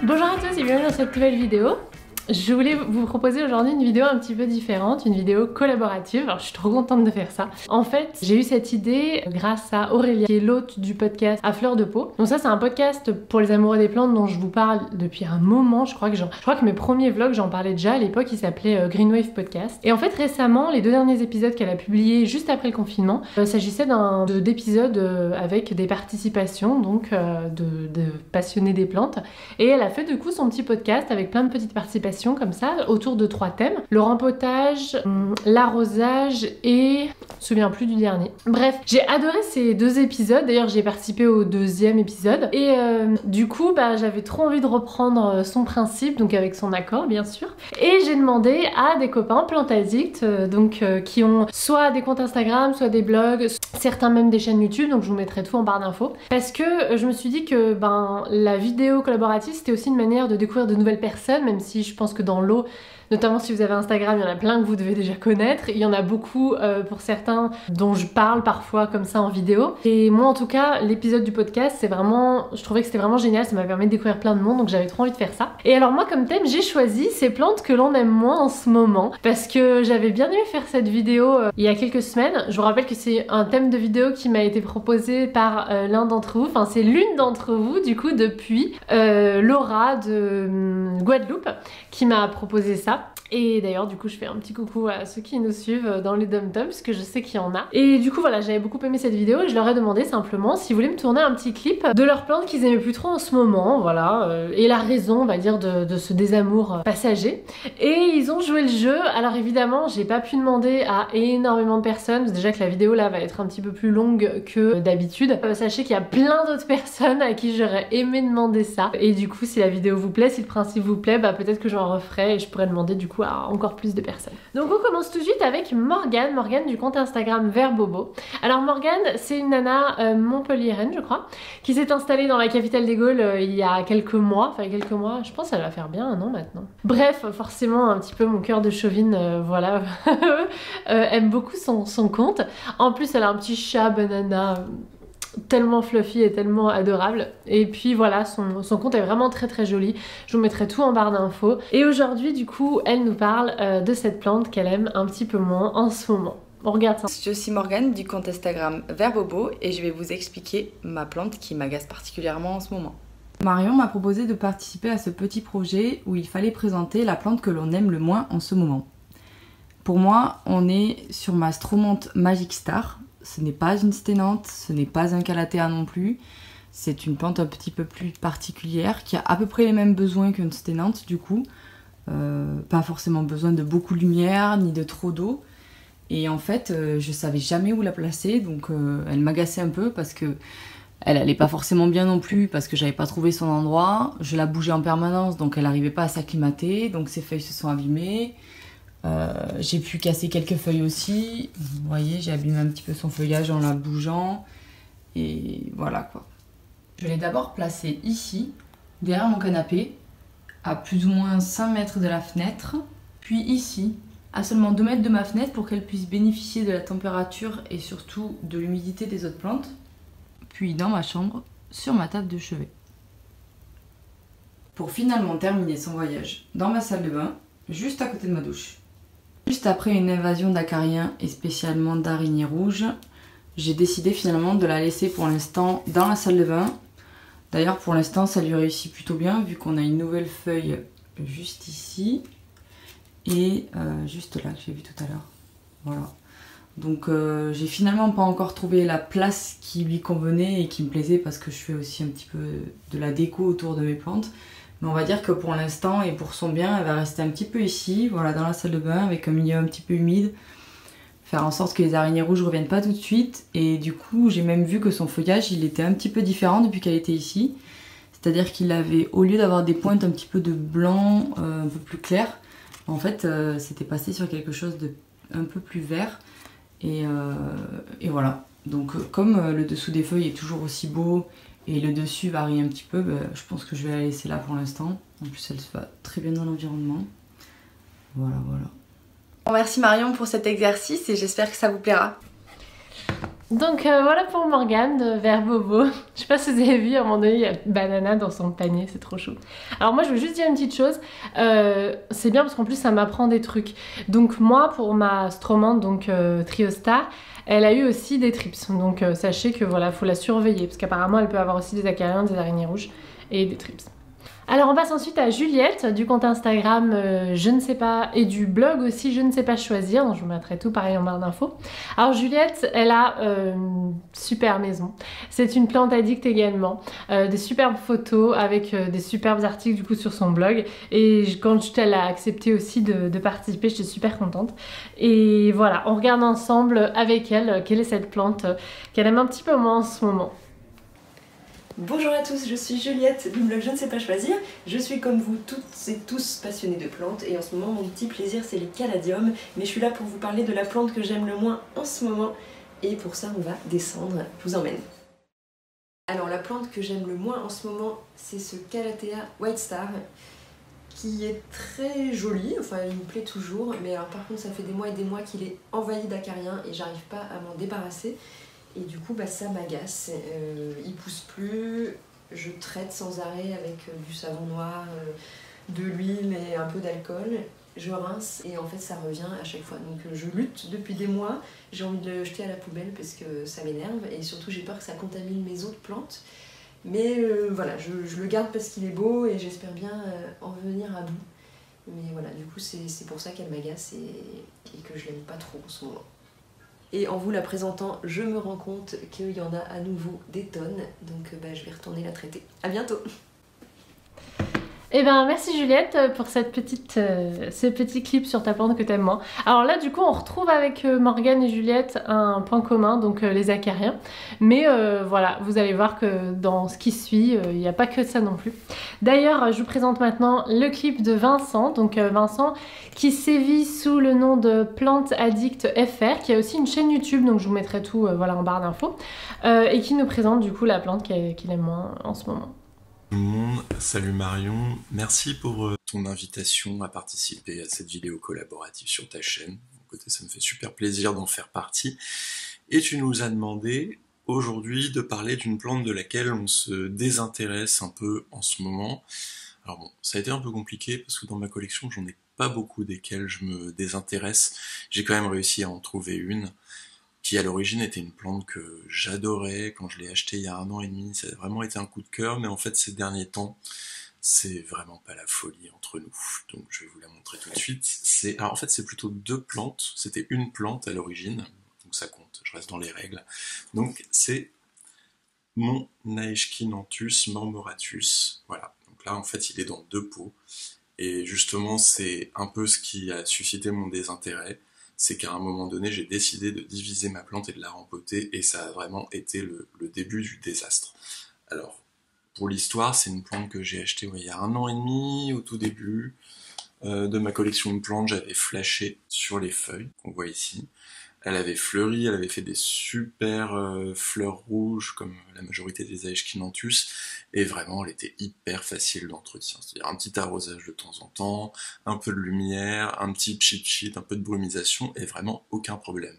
Bonjour à tous et bienvenue dans cette nouvelle vidéo. Je voulais vous proposer aujourd'hui une vidéo un petit peu différente, une vidéo collaborative. Alors je suis trop contente de faire ça. En fait, j'ai eu cette idée grâce à Aurélia, qui est l'hôte du podcast À Fleur de Peau. Donc ça, c'est un podcast pour les amoureux des plantes dont je vous parle depuis un moment. Je crois que mes premiers vlogs, j'en parlais déjà à l'époque, il s'appelait Green Wave Podcast. Et en fait, récemment, les deux derniers épisodes qu'elle a publiés juste après le confinement, s'agissait d'épisodes avec des participations, donc de passionnés des plantes. Et elle a fait du coup son petit podcast avec plein de petites participations comme ça, autour de 3 thèmes. Le rempotage, l'arrosage et... je me souviens plus du dernier. Bref, j'ai adoré ces 2 épisodes. D'ailleurs, j'ai participé au 2e épisode. Et du coup, j'avais trop envie de reprendre son principe, donc avec son accord, bien sûr. Et j'ai demandé à des copains plantes addicts, qui ont soit des comptes Instagram, soit des blogs, certains même des chaînes YouTube, donc je vous mettrai tout en barre d'infos. Parce que je me suis dit que la vidéo collaborative, c'était aussi une manière de découvrir de nouvelles personnes, même si je pense que dans l'eau, notamment si vous avez Instagram, il y en a plein que vous devez déjà connaître. Il y en a beaucoup pour certains dont je parle parfois comme ça en vidéo. Et moi en tout cas, l'épisode du podcast, je trouvais que c'était vraiment génial, ça m'a permis de découvrir plein de monde, donc j'avais trop envie de faire ça. Et alors moi comme thème, j'ai choisi ces plantes que l'on aime moins en ce moment, parce que j'avais bien aimé faire cette vidéo il y a quelques semaines. Je vous rappelle que c'est un thème de vidéo qui m'a été proposé par l'un d'entre vous, enfin c'est l'une d'entre vous du coup depuis Laura de Guadeloupe qui m'a proposé ça. Et d'ailleurs du coup je fais un petit coucou à ceux qui nous suivent dans les dom-toms parce que je sais qu'il y en a. Et du coup voilà, j'avais beaucoup aimé cette vidéo et je leur ai demandé simplement s'ils voulaient me tourner un petit clip de leurs plantes qu'ils aimaient plus trop en ce moment, voilà, et la raison on va dire de ce désamour passager. Et ils ont joué le jeu. Alors évidemment j'ai pas pu demander à énormément de personnes, parce que déjà que la vidéo là va être un petit peu plus longue que d'habitude. Sachez qu'il y a plein d'autres personnes à qui j'aurais aimé demander ça. Et du coup si la vidéo vous plaît, si le principe vous plaît, peut-être que j'en referai et je pourrais demander du coup à encore plus de personnes. Donc on commence tout de suite avec Morgane du compte Instagram Vert Bobo. Alors Morgane, c'est une nana montpelliéraine je crois, qui s'est installée dans la capitale des Gaules il y a quelques mois, je pense qu'elle va faire bien 1 an maintenant. Bref, forcément un petit peu mon cœur de chauvine, voilà, aime beaucoup son compte. En plus elle a un petit chat banana tellement fluffy et tellement adorable. Et puis voilà, son compte est vraiment très très joli. Je vous mettrai tout en barre d'infos. Et aujourd'hui du coup, elle nous parle de cette plante qu'elle aime un petit peu moins en ce moment. On regarde ça. Je suis Morgane du compte Instagram Vert Bobo et je vais vous expliquer ma plante qui m'agace particulièrement en ce moment. Marion m'a proposé de participer à ce petit projet où il fallait présenter la plante que l'on aime le moins en ce moment. Pour moi, on est sur ma Stromante Magic Star. Ce n'est pas une sténante, ce n'est pas un calathea non plus. C'est une plante un petit peu plus particulière qui a à peu près les mêmes besoins qu'une sténante du coup. Pas forcément besoin de beaucoup de lumière ni de trop d'eau. Et en fait, je savais jamais où la placer, donc elle m'agaçait un peu parce que elle allait pas forcément bien non plus parce que j'avais pas trouvé son endroit. Je la bougeais en permanence, donc elle n'arrivait pas à s'acclimater, donc ses feuilles se sont abîmées. J'ai pu casser quelques feuilles aussi, vous voyez, j'ai abîmé un petit peu son feuillage en la bougeant, et voilà quoi. Je l'ai d'abord placée ici, derrière mon canapé, à plus ou moins 5 mètres de la fenêtre, puis ici, à seulement 2 mètres de ma fenêtre pour qu'elle puisse bénéficier de la température et surtout de l'humidité des autres plantes, puis dans ma chambre, sur ma table de chevet. Pour finalement terminer son voyage dans ma salle de bain, juste à côté de ma douche. Juste après une invasion d'acariens et spécialement d'araignées rouges, j'ai décidé finalement de la laisser pour l'instant dans la salle de bain. D'ailleurs pour l'instant ça lui réussit plutôt bien vu qu'on a une nouvelle feuille juste ici et juste là que j'ai vu tout à l'heure. Voilà. Donc j'ai finalement pas encore trouvé la place qui lui convenait et qui me plaisait parce que je fais aussi un petit peu de la déco autour de mes plantes. Mais on va dire que pour l'instant et pour son bien, elle va rester un petit peu ici, voilà, dans la salle de bain avec un milieu un petit peu humide. Faire en sorte que les araignées rouges ne reviennent pas tout de suite. Et du coup, j'ai même vu que son feuillage, il était un petit peu différent depuis qu'elle était ici. C'est-à-dire qu'il avait, au lieu d'avoir des pointes un petit peu de blanc, un peu plus clair, en fait, c'était passé sur quelque chose de un peu plus vert. Et voilà. Donc comme le dessous des feuilles est toujours aussi beau, et le dessus varie un petit peu, je pense que je vais la laisser là pour l'instant. En plus elle se va très bien dans l'environnement. Voilà. Bon, merci Marion pour cet exercice et j'espère que ça vous plaira. Donc voilà pour Morgane de Vert Bobo. Je sais pas si vous avez vu, à un moment donné, il y a Banana dans son panier, c'est trop chou. Alors moi je veux juste dire une petite chose, c'est bien parce qu'en plus ça m'apprend des trucs. Donc moi pour ma Stromande, donc Triostar, elle a eu aussi des trips. Donc sachez que voilà, faut la surveiller parce qu'apparemment elle peut avoir aussi des acariens, des araignées rouges et des trips. Alors on passe ensuite à Juliette du compte Instagram je ne sais pas et du blog aussi je ne sais pas choisir, donc je vous mettrai tout pareil en barre d'infos. Alors Juliette elle a une super maison, c'est une plante addict également, des superbes photos avec des superbes articles du coup sur son blog et quand elle a accepté aussi de participer j'étais super contente et voilà on regarde ensemble avec elle quelle est cette plante qu'elle aime un petit peu moins en ce moment. Bonjour à tous, je suis Juliette du blog Je ne sais pas choisir. Je suis comme vous toutes et tous passionnés de plantes et en ce moment mon petit plaisir c'est les caladiums, mais je suis là pour vous parler de la plante que j'aime le moins en ce moment et pour ça on va descendre, je vous emmène. Alors la plante que j'aime le moins en ce moment c'est ce Calathea White Star qui est très joli, enfin il me plaît toujours, mais alors par contre ça fait des mois et des mois qu'il est envahi d'acariens et j'arrive pas à m'en débarrasser. Et du coup, ça m'agace. Il pousse plus, je traite sans arrêt avec du savon noir, de l'huile et un peu d'alcool. Je rince et en fait ça revient à chaque fois. Donc je lutte depuis des mois, j'ai envie de le jeter à la poubelle parce que ça m'énerve et surtout j'ai peur que ça contamine mes autres plantes. Mais voilà, je le garde parce qu'il est beau et j'espère bien en venir à bout. Mais voilà, du coup c'est pour ça qu'elle m'agace et que je l'aime pas trop en ce moment. Et en vous la présentant, je me rends compte qu'il y en a à nouveau des tonnes, donc je vais retourner la traiter. À bientôt! Eh ben merci Juliette pour ce petit clip sur ta plante que t'aimes moins. Alors là du coup on retrouve avec Morgane et Juliette un point commun, donc les acariens. Mais voilà, vous allez voir que dans ce qui suit, il n'y a pas que ça non plus. D'ailleurs je vous présente maintenant le clip de Vincent, donc Vincent qui sévit sous le nom de Plante Addict FR, qui a aussi une chaîne YouTube, donc je vous mettrai tout voilà, en barre d'infos, et qui nous présente du coup la plante qu'il aime moins en ce moment. Tout le monde, salut Marion, merci pour ton invitation à participer à cette vidéo collaborative sur ta chaîne. D'un côté, ça me fait super plaisir d'en faire partie. Et tu nous as demandé aujourd'hui de parler d'une plante de laquelle on se désintéresse un peu en ce moment. Alors bon, ça a été un peu compliqué parce que dans ma collection, j'en ai pas beaucoup desquelles je me désintéresse. J'ai quand même réussi à en trouver une qui à l'origine était une plante que j'adorais quand je l'ai achetée il y a 1 an et demi. Ça a vraiment été un coup de cœur, mais en fait ces derniers temps, c'est vraiment pas la folie entre nous. Donc je vais vous la montrer tout de suite. Alors en fait c'est plutôt deux plantes, c'était une plante à l'origine, donc ça compte, je reste dans les règles. Donc c'est mon Aeschylanthus marmoratus, voilà. Donc là en fait il est dans deux pots, et justement c'est un peu ce qui a suscité mon désintérêt. C'est qu'à un moment donné, j'ai décidé de diviser ma plante et de la rempoter, et ça a vraiment été le début du désastre. Alors, pour l'histoire, c'est une plante que j'ai achetée il y a 1 an et demi, au tout début de ma collection de plantes. J'avais flashé sur les feuilles, qu'on voit ici. Elle avait fleuri, elle avait fait des super fleurs rouges, comme la majorité des Aeschylanthus, et vraiment elle était hyper facile d'entretien. C'est-à-dire un petit arrosage de temps en temps, un peu de lumière, un petit pchit-pchit, un peu de brumisation, et vraiment aucun problème.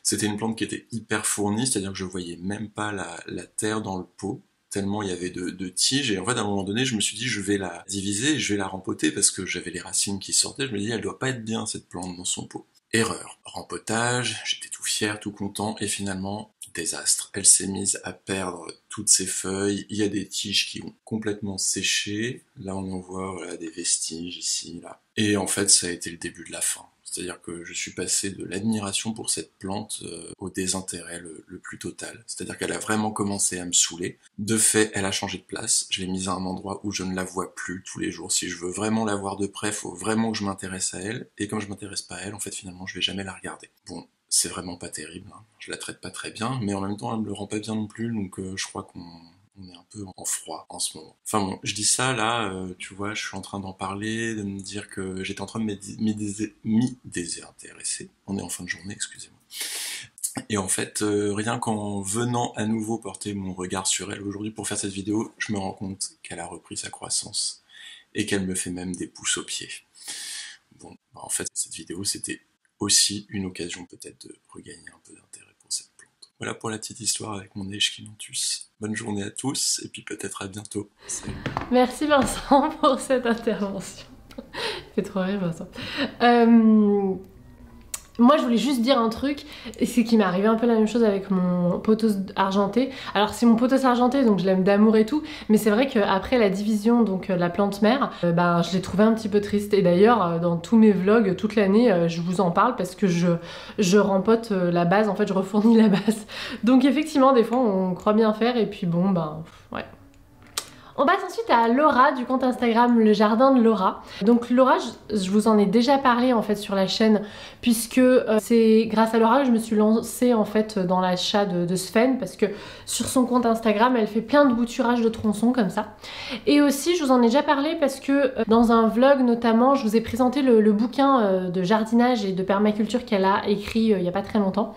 C'était une plante qui était hyper fournie, c'est-à-dire que je voyais même pas la terre dans le pot, tellement il y avait de tiges, et en fait à un moment donné je me suis dit je vais la diviser, je vais la rempoter, parce que j'avais les racines qui sortaient, je me dis elle doit pas être bien cette plante dans son pot. Erreur. Rempotage, j'étais tout fier, tout content, et finalement, désastre. Elle s'est mise à perdre toutes ses feuilles, il y a des tiges qui ont complètement séché, là on en voit voilà, des vestiges ici, là. Et en fait, ça a été le début de la fin. C'est-à-dire que je suis passé de l'admiration pour cette plante au désintérêt le plus total. C'est-à-dire qu'elle a vraiment commencé à me saouler. De fait, elle a changé de place. Je l'ai mise à un endroit où je ne la vois plus tous les jours. Si je veux vraiment la voir de près, il faut vraiment que je m'intéresse à elle. Et comme je m'intéresse pas à elle, en fait, finalement, je vais jamais la regarder. Bon, c'est vraiment pas terrible, hein. Je la traite pas très bien, mais en même temps, elle me le rend pas bien non plus, donc je crois qu'on est un peu en froid en ce moment. Enfin bon, je dis ça là, tu vois, je suis en train d'en parler, de me dire que j'étais en train de m'y désintéresser. On est en fin de journée, excusez-moi. Et en fait, rien qu'en venant à nouveau porter mon regard sur elle aujourd'hui pour faire cette vidéo, je me rends compte qu'elle a repris sa croissance et qu'elle me fait même des pouces aux pieds. Bon, en fait, cette vidéo, c'était aussi une occasion peut-être de regagner un peu d'intérêt pour cette plante. Voilà pour la petite histoire avec mon Aeschylanthus. Bonne journée à tous et puis peut-être à bientôt. Salut. Merci Vincent pour cette intervention. Fait trop rire Vincent. Moi je voulais juste dire un truc, c'est qu'il m'est arrivé un peu la même chose avec mon pothos argenté. Alors c'est mon pothos argenté donc je l'aime d'amour et tout, mais c'est vrai qu'après la division, donc la plante mère, je l'ai trouvé un petit peu triste. Et d'ailleurs dans tous mes vlogs toute l'année je vous en parle parce que je rempote la base, en fait je refournis la base. Donc effectivement des fois on croit bien faire et puis bon ouais. On passe ensuite à Laura du compte Instagram Le Jardin de Laura. Donc Laura, je vous en ai déjà parlé en fait sur la chaîne puisque c'est grâce à Laura que je me suis lancée en fait dans l'achat de Sven parce que sur son compte Instagram elle fait plein de bouturages de tronçons comme ça. Et aussi je vous en ai déjà parlé parce que dans un vlog notamment je vous ai présenté le bouquin de jardinage et de permaculture qu'elle a écrit il n'y a pas très longtemps.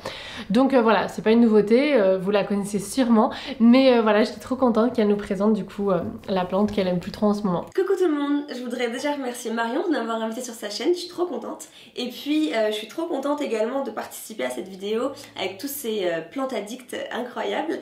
Donc voilà, c'est pas une nouveauté, vous la connaissez sûrement, mais voilà, j'étais trop contente qu'elle nous présente du coup la plante qu'elle aime plus trop en ce moment. Coucou tout le monde, je voudrais déjà remercier Marion de m'avoir invitée sur sa chaîne, je suis trop contente. Et puis je suis trop contente également de participer à cette vidéo avec tous ces plantes addicts incroyables.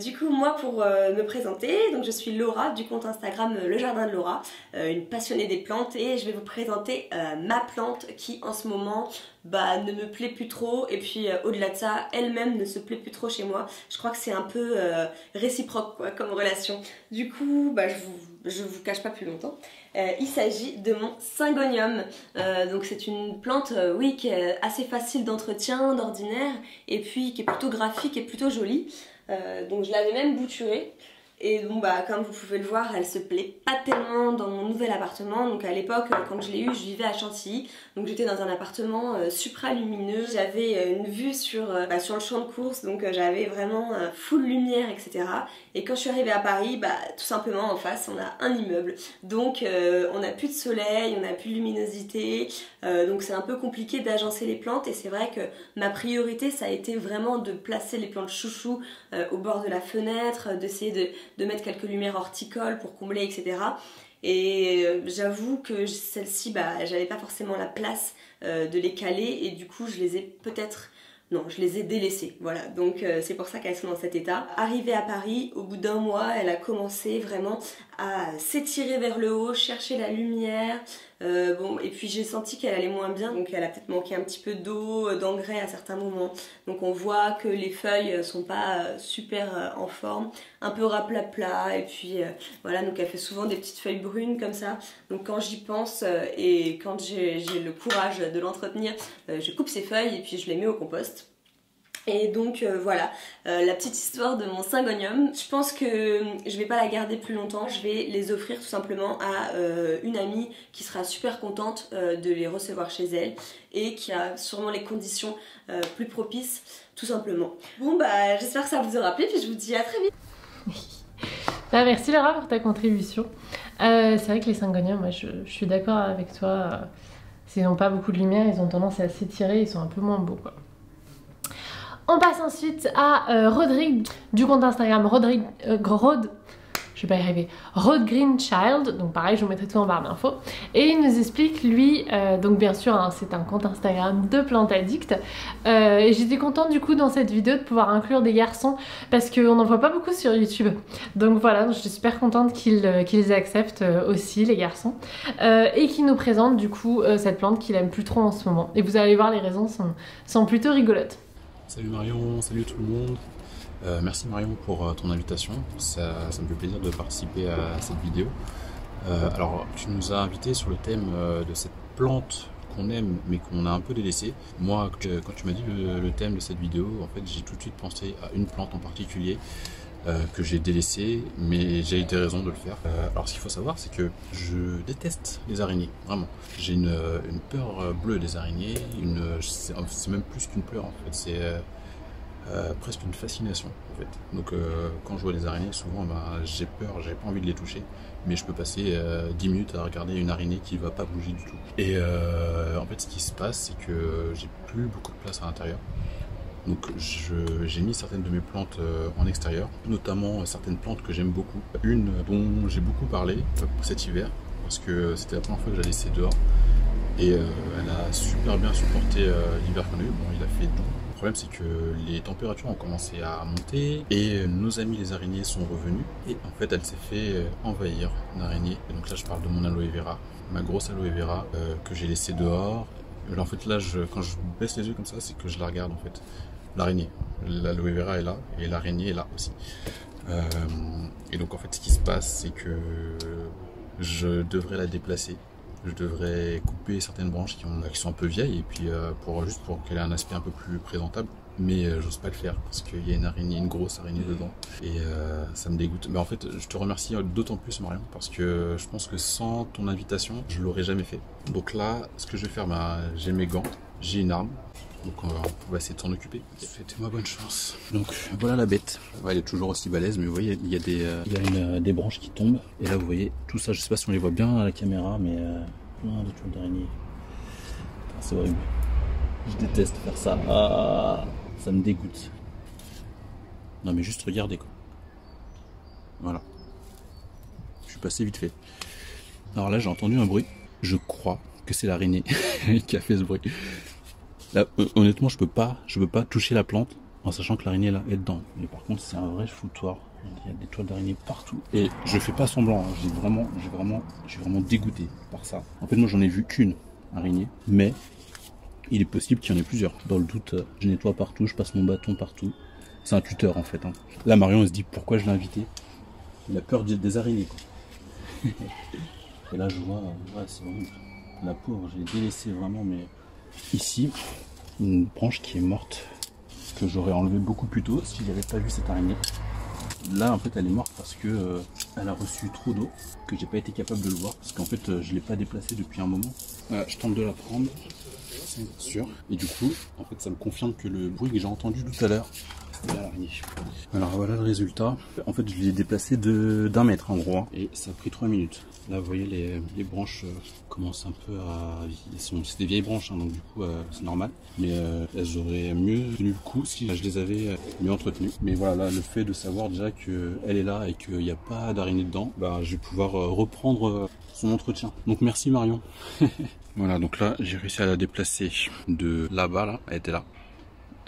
Du coup moi pour me présenter, donc je suis Laura du compte Instagram Le Jardin de Laura, une passionnée des plantes et je vais vous présenter ma plante qui en ce moment ne me plaît plus trop et puis au-delà de ça, elle-même ne se plaît plus trop chez moi. Je crois que c'est un peu réciproque quoi, comme relation. Du coup, je vous cache pas plus longtemps. Il s'agit de mon Syngonium. Donc c'est une plante, oui, qui est assez facile d'entretien, d'ordinaire, et puis qui est plutôt graphique et plutôt jolie. Donc je l'avais même bouturée. Et donc comme vous pouvez le voir, elle se plaît pas tellement dans mon nouvel appartement. Donc à l'époque, quand je l'ai eu, je vivais à Chantilly. Donc j'étais dans un appartement supralumineux. J'avais une vue sur le champ de course, donc j'avais vraiment full lumière, etc. Et quand je suis arrivée à Paris, tout simplement en face, on a un immeuble. Donc on n'a plus de soleil, on n'a plus de luminosité. Donc c'est un peu compliqué d'agencer les plantes. Et c'est vrai que ma priorité, ça a été vraiment de placer les plantes chouchou au bord de la fenêtre, d'essayer de mettre quelques lumières horticoles pour combler, etc. Et j'avoue que celles-ci, j'avais pas forcément la place de les caler et du coup je les ai je les ai délaissées, voilà, donc c'est pour ça qu'elles sont dans cet état. Arrivée à Paris, au bout d'un mois, elle a commencé vraiment à s'étirer vers le haut, chercher la lumière, et puis j'ai senti qu'elle allait moins bien, donc elle a peut-être manqué un petit peu d'eau, d'engrais à certains moments, donc on voit que les feuilles sont pas super en forme, un peu raplapla, et puis voilà, donc elle fait souvent des petites feuilles brunes comme ça, donc quand j'y pense et quand j'ai le courage de l'entretenir, je coupe ses feuilles et puis je les mets au compost. Et donc voilà, la petite histoire de mon Syngonium. Je pense que je vais pas la garder plus longtemps, je vais les offrir tout simplement à une amie qui sera super contente de les recevoir chez elle et qui a sûrement les conditions plus propices, tout simplement. Bon j'espère que ça vous aura plu, puis je vous dis à très vite. Merci Laura pour ta contribution. C'est vrai que les Syngoniums, moi je suis d'accord avec toi, s'ils n'ont pas beaucoup de lumière, ils ont tendance à s'étirer, ils sont un peu moins beaux quoi. On passe ensuite à Rodrigue du compte Instagram je vais pas y arriver, Road Green Child, donc pareil je vous mettrai tout en barre d'infos, et il nous explique lui, donc bien sûr hein, c'est un compte Instagram de plantes addicts, et j'étais contente du coup dans cette vidéo de pouvoir inclure des garçons parce qu'on n'en voit pas beaucoup sur YouTube, donc voilà, donc je suis super contente qu'ils acceptent aussi les garçons, et qu'ils nous présentent du coup cette plante qu'il aime plus trop en ce moment, et vous allez voir les raisons sont plutôt rigolotes. Salut Marion, salut tout le monde. Merci Marion pour ton invitation, ça me fait plaisir de participer à cette vidéo. Alors tu nous as invités sur le thème de cette plante qu'on aime mais qu'on a un peu délaissée. Moi quand tu m'as dit le thème de cette vidéo, en fait j'ai tout de suite pensé à une plante en particulier que j'ai délaissé, mais j'ai eu des raisons de le faire. Alors ce qu'il faut savoir, c'est que je déteste les araignées, vraiment. J'ai une peur bleue des araignées, c'est même plus qu'une peur en fait, c'est presque une fascination en fait. Donc quand je vois des araignées, souvent j'ai peur, j'ai pas envie de les toucher, mais je peux passer 10 minutes à regarder une araignée qui va pas bouger du tout. Et en fait ce qui se passe, c'est que j'ai plus beaucoup de place à l'intérieur. Donc j'ai mis certaines de mes plantes en extérieur, notamment certaines plantes que j'aime beaucoup. Une dont j'ai beaucoup parlé cet hiver, parce que c'était la première fois que je la laissais dehors. Et elle a super bien supporté l'hiver qu'on a eu. Bon, il a fait doux, problème, c'est que les températures ont commencé à monter et nos amis les araignées sont revenus. Et en fait, elle s'est fait envahir, une araignée. Et donc là, je parle de mon aloe vera, ma grosse aloe vera que j'ai laissée dehors. En fait, là, quand je baisse les yeux comme ça, c'est que je la regarde en fait. L'araignée, l'aloe vera est là et l'araignée est là aussi. Et donc en fait, ce qui se passe, c'est que je devrais la déplacer. Je devrais couper certaines branches qui sont un peu vieilles et puis juste pour qu'elle ait un aspect un peu plus présentable. Mais j'ose pas le faire parce qu'il y a une grosse araignée dedans et ça me dégoûte. Mais en fait, je te remercie d'autant plus, Marion, parce que je pense que sans ton invitation, je l'aurais jamais fait. Donc là, ce que je vais faire, j'ai mes gants, j'ai une arme. Donc on va essayer de s'en occuper. Souhaitez-moi bonne chance. Donc voilà la bête. Ouais, elle est toujours aussi balèze, mais vous voyez, il y a des branches qui tombent. Et là, vous voyez tout ça. Je sais pas si on les voit bien à la caméra, mais plein de toiles d'araignée. C'est horrible. Je déteste faire ça. Ah, ça me dégoûte. Non, mais juste regardez quoi. Voilà. Je suis passé vite fait. Alors là, j'ai entendu un bruit. Je crois que c'est l'araignée qui a fait ce bruit. Là, honnêtement, je peux pas toucher la plante en sachant que l'araignée là est dedans. Mais par contre, c'est un vrai foutoir. Il y a des toiles d'araignée partout. Et je fais pas semblant. Hein. Je suis vraiment dégoûté par ça. En fait, moi, j'en ai vu qu'une araignée, mais il est possible qu'il y en ait plusieurs. Dans le doute, je nettoie partout, je passe mon bâton partout. C'est un tuteur en fait. Hein. Là, Marion, elle se dit pourquoi je l'ai invité. Il a peur des araignées. Quoi. Et là, je vois, ouais, c'est vraiment la pauvre. Je l'ai délaissée vraiment, mais ici, une branche qui est morte, que j'aurais enlevé beaucoup plus tôt si j'avais pas vu cette araignée. Là, en fait, elle est morte parce que elle a reçu trop d'eau, que j'ai pas été capable de le voir, parce qu'en fait, je l'ai pas déplacée depuis un moment. Je tente de la prendre, c'est sûr. Et du coup, en fait, ça me confirme que le bruit que j'ai entendu tout à l'heure, c'était l'araignée. Alors voilà le résultat. En fait, je l'ai déplacé d'1 mètre en gros, et ça a pris 3 minutes. Là, vous voyez, les branches commencent un peu à... C'est des vieilles branches, hein, donc du coup, c'est normal. Mais elles auraient mieux tenu le coup si je les avais mieux entretenues. Mais voilà, là, le fait de savoir déjà qu'elle est là et qu'il n'y a pas d'araignée dedans, je vais pouvoir reprendre son entretien. Donc merci Marion. Voilà, donc là, j'ai réussi à la déplacer de là-bas, là, elle était là.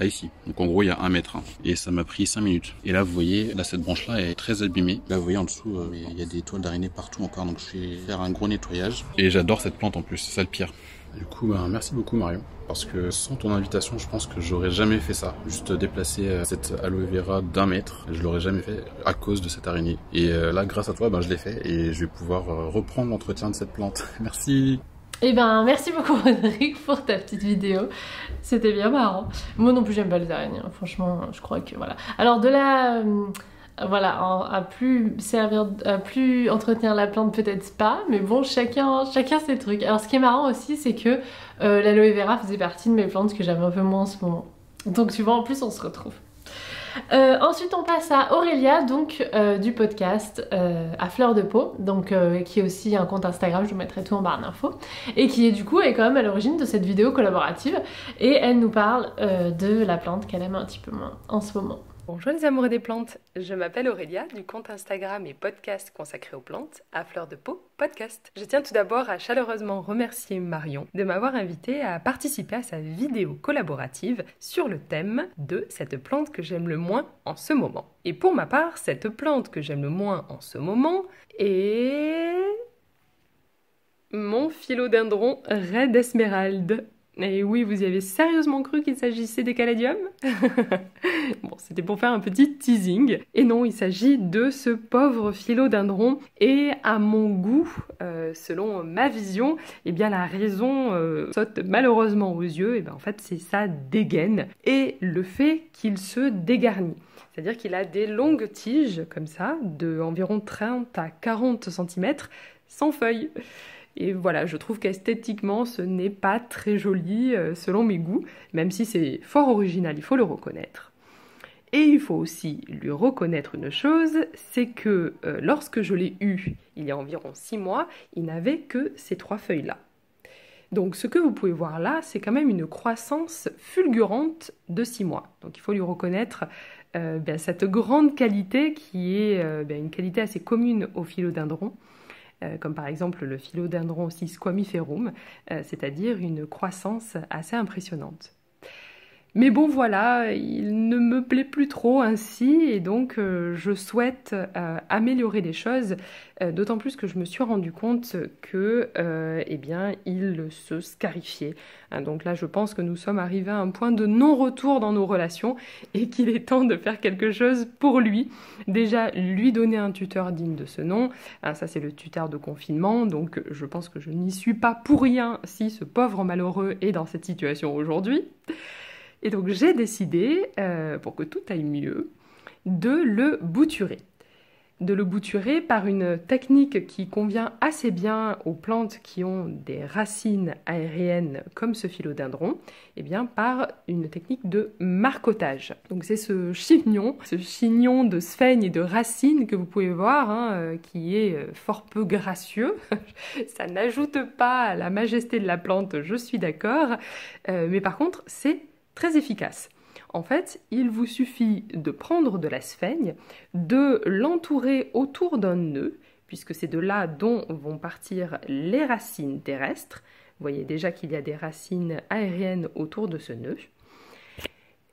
À ici. Donc en gros il y a 1 mètre hein, et ça m'a pris 5 minutes. Et là vous voyez, là cette branche là est très abîmée. Là vous voyez en dessous il y a des toiles d'araignée partout encore, donc je vais faire un gros nettoyage. Et j'adore cette plante en plus, c'est ça le pire. Du coup merci beaucoup Marion, parce que sans ton invitation je pense que j'aurais jamais fait ça. Juste déplacer cette aloe vera d'1 mètre, je l'aurais jamais fait à cause de cette araignée. Et là grâce à toi je l'ai fait et je vais pouvoir reprendre l'entretien de cette plante. Merci. Eh ben, merci beaucoup Rodrigue pour ta petite vidéo, c'était bien marrant. Moi non plus j'aime pas les araignées, hein. Franchement je crois que voilà. Alors de là, voilà, à plus entretenir la plante peut-être pas, mais bon chacun ses trucs. Alors ce qui est marrant aussi c'est que l'aloe vera faisait partie de mes plantes que j'avais un peu moins en ce moment. Donc tu vois en plus on se retrouve. Ensuite on passe à Aurélia, donc du podcast à fleur de peau, donc qui est aussi un compte Instagram, je vous mettrai tout en barre d'infos, et qui est quand même à l'origine de cette vidéo collaborative, et elle nous parle de la plante qu'elle aime un petit peu moins en ce moment. Bonjour les amoureux des plantes, je m'appelle Aurélia du compte Instagram et podcast consacré aux plantes à fleur de peau podcast. Je tiens tout d'abord à chaleureusement remercier Marion de m'avoir invité à participer à sa vidéo collaborative sur le thème de cette plante que j'aime le moins en ce moment. Et pour ma part, cette plante que j'aime le moins en ce moment est mon philodendron Red Esmeralda. Et oui, vous y avez sérieusement cru qu'il s'agissait des caladiums? Bon, c'était pour faire un petit teasing. Et non, il s'agit de ce pauvre philodendron. Et à mon goût, selon ma vision, eh bien la raison saute malheureusement aux yeux. Et bien en fait, c'est sa dégaine et le fait qu'il se dégarnit. C'est-à-dire qu'il a des longues tiges comme ça, de environ 30 à 40 cm, sans feuilles. Et voilà, je trouve qu'esthétiquement, ce n'est pas très joli selon mes goûts, même si c'est fort original, il faut le reconnaître. Et il faut aussi lui reconnaître une chose, c'est que lorsque je l'ai eu, il y a environ 6 mois, il n'avait que ces 3 feuilles-là. Donc ce que vous pouvez voir là, c'est quand même une croissance fulgurante de 6 mois. Donc il faut lui reconnaître cette grande qualité qui est une qualité assez commune au philodendron. Comme par exemple le philodendron aussi squamiferum, c'est-à-dire une croissance assez impressionnante. Mais bon voilà, il ne me plaît plus trop ainsi et donc je souhaite améliorer les choses, d'autant plus que je me suis rendu compte que eh bien, il se scarifiait. Hein, donc là je pense que nous sommes arrivés à un point de non-retour dans nos relations et qu'il est temps de faire quelque chose pour lui. Déjà lui donner un tuteur digne de ce nom, hein, ça c'est le tuteur de confinement, donc je pense que je n'y suis pas pour rien si ce pauvre malheureux est dans cette situation aujourd'hui. Et donc j'ai décidé, pour que tout aille mieux, de le bouturer. De le bouturer par une technique qui convient assez bien aux plantes qui ont des racines aériennes comme ce philodendron, et bien par une technique de marcottage. Donc c'est ce chignon de sphènes et de racines que vous pouvez voir, hein, qui est fort peu gracieux. Ça n'ajoute pas à la majesté de la plante, je suis d'accord, mais par contre c'est très efficace. En fait, il vous suffit de prendre de la sphène, de l'entourer autour d'un nœud, puisque c'est de là dont vont partir les racines terrestres. Vous voyez déjà qu'il y a des racines aériennes autour de ce nœud.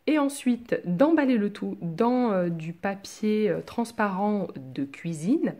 Et ensuite, d'emballer le tout dans du papier transparent de cuisine.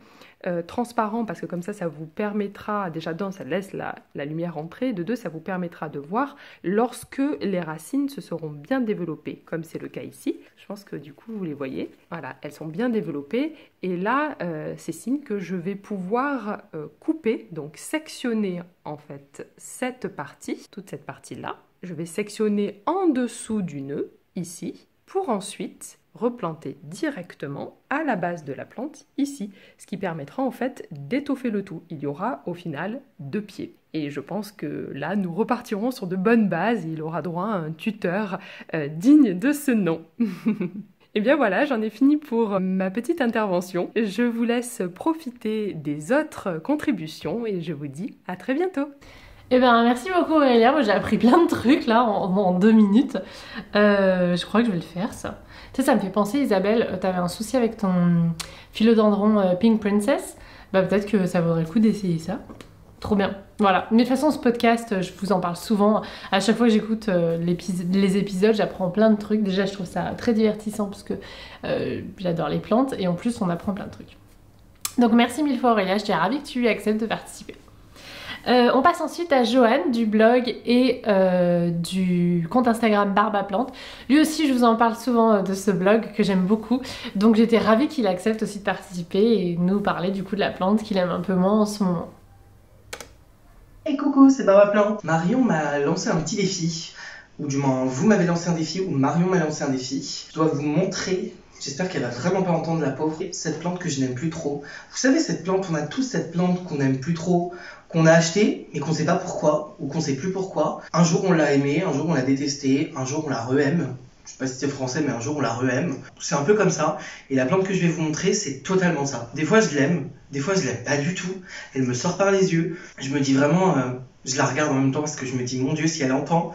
Transparent parce que comme ça vous permettra, déjà d'un, ça laisse la lumière entrer, de deux, ça vous permettra de voir lorsque les racines se seront bien développées, comme c'est le cas ici. Je pense que du coup, vous les voyez. Voilà, elles sont bien développées. Et là, c'est signe que je vais pouvoir couper, donc sectionner en fait cette partie, toute cette partie-là. Je vais sectionner en dessous du nœud, ici, pour ensuite replanter directement à la base de la plante, ici, ce qui permettra en fait d'étoffer le tout. Il y aura au final 2 pieds. Et je pense que là, nous repartirons sur de bonnes bases et il aura droit à un tuteur digne de ce nom. Et bien voilà, j'en ai fini pour ma petite intervention. Je vous laisse profiter des autres contributions et je vous dis à très bientôt. Eh ben merci beaucoup Aurélia, moi j'ai appris plein de trucs là en 2 minutes. Je crois que je vais le faire ça. Tu sais, ça me fait penser Isabelle, t'avais un souci avec ton philodendron Pink Princess. Bah peut-être que ça vaudrait le coup d'essayer ça. Trop bien. Voilà. Mais de toute façon ce podcast, je vous en parle souvent. À chaque fois que j'écoute les épisodes, j'apprends plein de trucs. Déjà je trouve ça très divertissant parce que j'adore les plantes et en plus on apprend plein de trucs. Donc merci mille fois Aurélia, j'étais ravie que tu acceptes de participer. On passe ensuite à Johan du blog et du compte Instagram Barbe à Plante. Lui aussi, je vous en parle souvent de ce blog que j'aime beaucoup. Donc j'étais ravie qu'il accepte aussi de participer et nous parler du coup de la plante qu'il aime un peu moins en ce moment. Hey coucou, c'est Barbe à Plante. Marion m'a lancé un petit défi, ou du moins vous m'avez lancé un défi, ou Marion m'a lancé un défi. Je dois vous montrer, j'espère qu'elle va vraiment pas entendre la pauvre, cette plante que je n'aime plus trop. Vous savez, cette plante, on a tous cette plante qu'on n'aime plus trop, qu'on a acheté mais qu'on sait pas pourquoi ou qu'on sait plus pourquoi. Un jour on l'a aimé, un jour on l'a détesté, un jour on la re-aime. Je sais pas si c'est français mais un jour on la re-aime. C'est un peu comme ça et la plante que je vais vous montrer c'est totalement ça. Des fois je l'aime, des fois je l'aime pas du tout. Elle me sort par les yeux. Je me dis vraiment, je la regarde en même temps parce que je me dis mon Dieu si elle entend.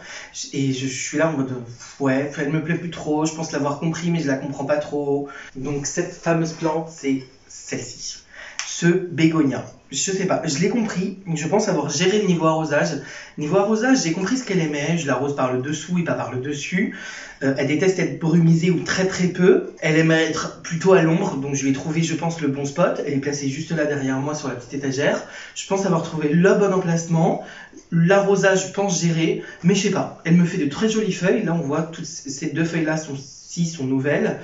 Et je suis là en mode ouais, elle me plaît plus trop, je pense l'avoir compris mais je la comprends pas trop. Donc cette fameuse plante c'est celle-ci. Ce bégonia. Je sais pas, je l'ai compris, je pense avoir géré le niveau arrosage. Niveau arrosage, j'ai compris ce qu'elle aimait, je l'arrose par le dessous et pas par le dessus. Elle déteste être brumisée ou très très peu. Elle aime être plutôt à l'ombre, donc je lui ai trouvé, je pense, le bon spot. Elle est placée juste là derrière moi sur la petite étagère. Je pense avoir trouvé le bon emplacement. L'arrosage, je pense, géré, mais je sais pas. Elle me fait de très jolies feuilles. Là, on voit toutes ces 2 feuilles-là sont nouvelles.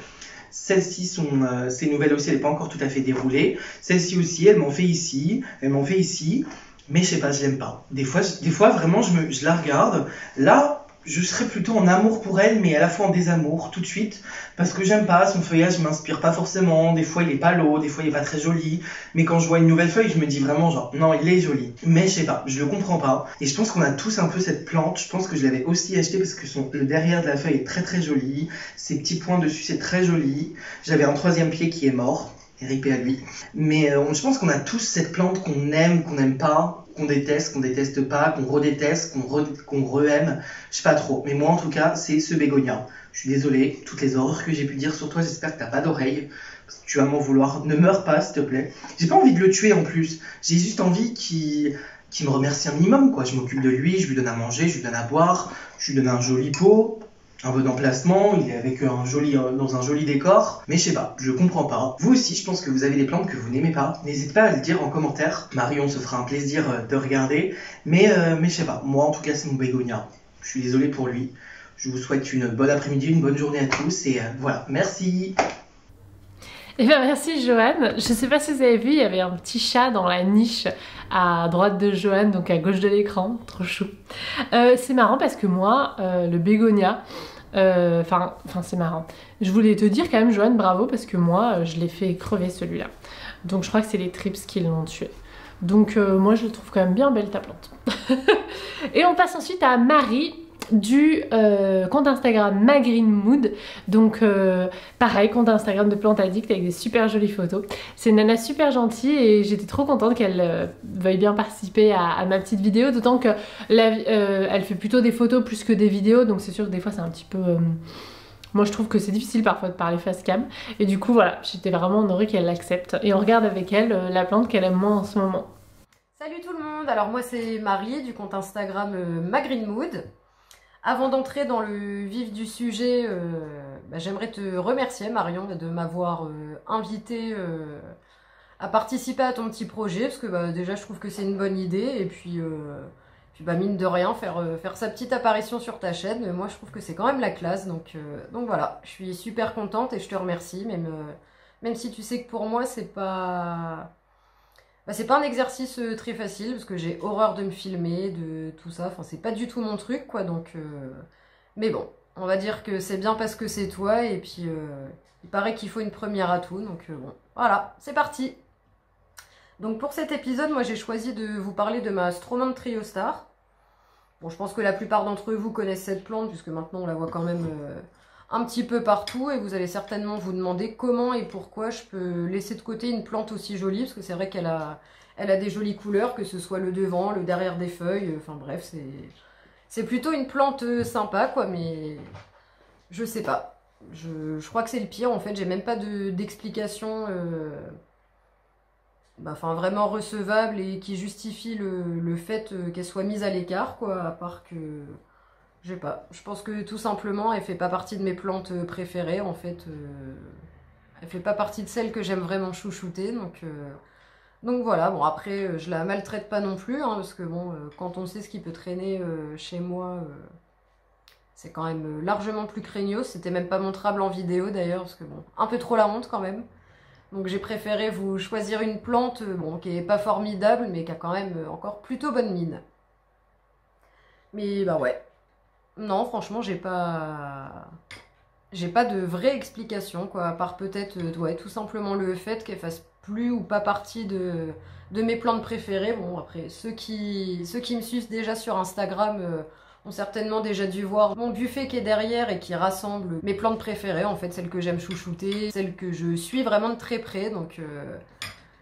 Celle-ci, c'est nouvelle aussi, elle n'est pas encore tout à fait déroulée. Celle-ci aussi, elle m'en fait ici, elle m'en fait ici. Mais je sais pas, je l'aime pas. Des fois vraiment, je la regarde. Là, je serais plutôt en amour pour elle, mais à la fois en désamour tout de suite. Parce que j'aime pas, son feuillage m'inspire pas forcément. Des fois, il est pas lourd, des fois, il est pas très joli. Mais quand je vois une nouvelle feuille, je me dis vraiment genre, non, il est joli. Mais je sais pas, je le comprends pas. Et je pense qu'on a tous un peu cette plante. Je pense que je l'avais aussi acheté parce que le derrière de la feuille est très très joli. Ces petits points dessus, c'est très joli. J'avais un 3e pied qui est mort. RIP à lui. Mais je pense qu'on a tous cette plante qu'on aime, qu'on n'aime pas, qu'on déteste pas, qu'on redéteste, qu'on re-aime. Je sais pas trop. Mais moi, en tout cas, c'est ce bégonia. Je suis désolée, toutes les horreurs que j'ai pu dire sur toi, j'espère que t'as pas d'oreilles. Parce que tu vas m'en vouloir. Ne meurs pas, s'il te plaît. J'ai pas envie de le tuer en plus. J'ai juste envie qu'il me remercie un minimum, quoi. Je m'occupe de lui, je lui donne à manger, je lui donne à boire, je lui donne un joli pot. un bon emplacement, il est avec dans un joli décor, mais je sais pas, je comprends pas. Vous aussi, je pense que vous avez des plantes que vous n'aimez pas. N'hésitez pas à le dire en commentaire. Marion se fera un plaisir de regarder, mais je sais pas, moi en tout cas c'est mon bégonia. Je suis désolé pour lui. Je vous souhaite une bonne après-midi, une bonne journée à tous, et voilà, merci. Eh bien merci Joanne. Je sais pas si vous avez vu, il y avait un petit chat dans la niche à droite de Joanne, donc à gauche de l'écran, trop chou. C'est marrant parce que moi, le bégonia, enfin c'est marrant. Je voulais te dire quand même Joanne, bravo, parce que moi je l'ai fait crever celui-là. Donc je crois que c'est les trips qui l'ont tué. Donc moi je le trouve quand même bien belle ta plante. Et on passe ensuite à Marie du compte Instagram MaGreenMood. Donc pareil, compte Instagram de plantes addicts avec des super jolies photos. C'est une nana super gentille et j'étais trop contente qu'elle veuille bien participer à ma petite vidéo, d'autant que elle fait plutôt des photos plus que des vidéos, donc c'est sûr que des fois c'est un petit peu... Moi je trouve que c'est difficile parfois de parler face cam, et du coup voilà, j'étais vraiment honorée qu'elle l'accepte et on regarde avec elle la plante qu'elle aime moins en ce moment. Salut tout le monde, alors moi c'est Marie du compte Instagram MaGreenMood. Avant d'entrer dans le vif du sujet, j'aimerais te remercier Marion de m'avoir invité à participer à ton petit projet, parce que déjà je trouve que c'est une bonne idée, et puis mine de rien, faire sa petite apparition sur ta chaîne, moi je trouve que c'est quand même la classe, donc voilà, je suis super contente et je te remercie, même si tu sais que pour moi c'est pas un exercice très facile, parce que j'ai horreur de me filmer, de tout ça, enfin c'est pas du tout mon truc quoi, donc mais bon, on va dire que c'est bien parce que c'est toi, et puis il paraît qu'il faut une première à tout, donc bon, voilà, c'est parti. Donc pour cet épisode, moi j'ai choisi de vous parler de ma Stromante Triostar. Bon, je pense que la plupart d'entre vous connaissent cette plante, puisque maintenant on la voit quand même un petit peu partout, et vous allez certainement vous demander comment et pourquoi je peux laisser de côté une plante aussi jolie, parce que c'est vrai qu'elle a des jolies couleurs, que ce soit le devant, le derrière des feuilles, enfin bref, c'est plutôt une plante sympa quoi, mais je sais pas, je crois que c'est le pire en fait, j'ai même pas d'explication vraiment recevable et qui justifie le fait qu'elle soit mise à l'écart quoi, à part que... Je sais pas, je pense que tout simplement elle fait pas partie de mes plantes préférées en fait, elle fait pas partie de celles que j'aime vraiment chouchouter, donc voilà. Bon après je la maltraite pas non plus, hein, parce que bon quand on sait ce qui peut traîner chez moi, c'est quand même largement plus craignos, c'était même pas montrable en vidéo d'ailleurs, parce que bon, un peu trop la honte quand même, donc j'ai préféré vous choisir une plante qui est pas formidable mais qui a quand même encore plutôt bonne mine. Mais ouais. Non, franchement, j'ai pas de vraie explication, quoi, à part peut-être, tout simplement le fait qu'elle fasse plus ou pas partie de mes plantes préférées. Bon, après, ceux qui me suivent déjà sur Instagram ont certainement déjà dû voir mon buffet qui est derrière et qui rassemble mes plantes préférées, en fait, celles que j'aime chouchouter, celles que je suis vraiment de très près, donc...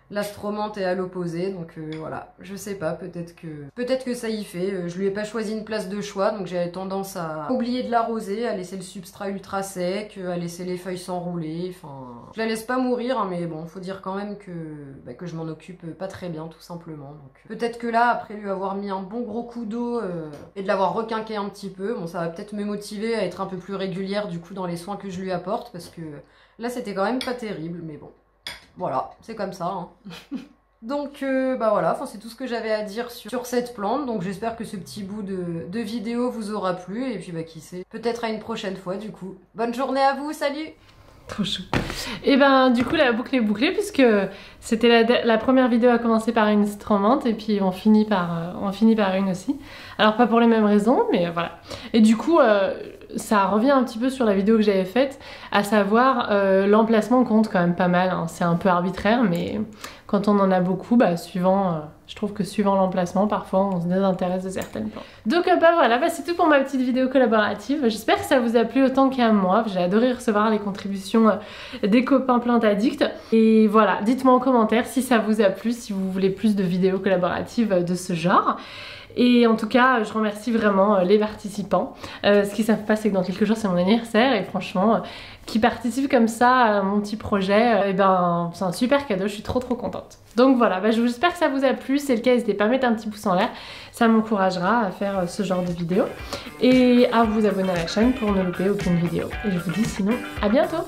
La Stromante est à l'opposé, donc voilà, je sais pas, peut-être que ça y fait. Je lui ai pas choisi une place de choix, donc j'ai tendance à oublier de l'arroser, à laisser le substrat ultra sec, à laisser les feuilles s'enrouler, enfin... Je la laisse pas mourir, hein, mais bon, faut dire quand même que je m'en occupe pas très bien, tout simplement. Donc peut-être que là, après lui avoir mis un bon gros coup d'eau et de l'avoir requinqué un petit peu, bon, ça va peut-être me motiver à être un peu plus régulière du coup dans les soins que je lui apporte, parce que là c'était quand même pas terrible, mais bon. Voilà, c'est comme ça. Hein. Donc voilà, c'est tout ce que j'avais à dire sur cette plante. Donc j'espère que ce petit bout de vidéo vous aura plu. Et puis qui sait, peut-être à une prochaine fois du coup. Bonne journée à vous, salut! Trop chou. Et du coup la boucle est bouclée, puisque c'était la première vidéo à commencer par une Stromante, et puis on finit par une aussi. Alors pas pour les mêmes raisons, mais voilà. Et du coup ça revient un petit peu sur la vidéo que j'avais faite, à savoir l'emplacement compte quand même pas mal, hein. C'est un peu arbitraire, mais quand on en a beaucoup, je trouve que suivant l'emplacement, parfois on se désintéresse de certaines plantes. Donc voilà, c'est tout pour ma petite vidéo collaborative. J'espère que ça vous a plu autant qu'à moi. J'ai adoré recevoir les contributions des copains plantes addicts. Et voilà, dites-moi en commentaire si ça vous a plu, si vous voulez plus de vidéos collaboratives de ce genre. Et en tout cas, je remercie vraiment les participants. Ce qu'ils savent pas, c'est que dans quelques jours c'est mon anniversaire et franchement, qui participent comme ça à mon petit projet, et ben c'est un super cadeau, je suis trop contente. Donc voilà, j'espère que ça vous a plu, si c'est le cas n'hésitez pas à mettre un petit pouce en l'air, ça m'encouragera à faire ce genre de vidéo et à vous abonner à la chaîne pour ne louper aucune vidéo. Et je vous dis sinon à bientôt.